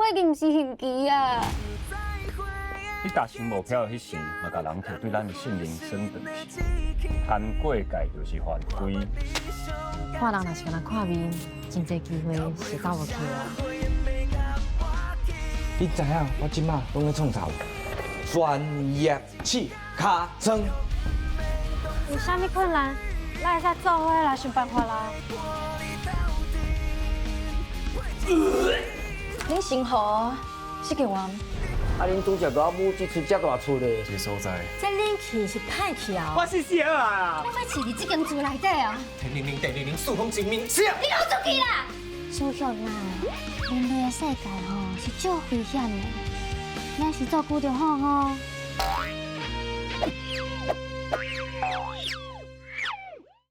我已经毋是刑期啊！你达成目标的迄时，嘛甲人摕对咱的性命审断去，犯过界就是犯规。看人若是敢若看面，真侪机会是到无去啊。你知影我即马拢咧创啥无？专业气卡称。有啥物困难，咱会使做伙来想办法啦。恁生活是个王，啊，恁拄则甲我母子出遮大厝咧。这个所在，这恁去是歹去啊！我是小啊！我要饲伫这间厝内底啊！天灵灵地灵灵，四方真明是啊！你给我出去啦！小玉啦，人类的世界吼是足危险的，咱是照顾着好吼。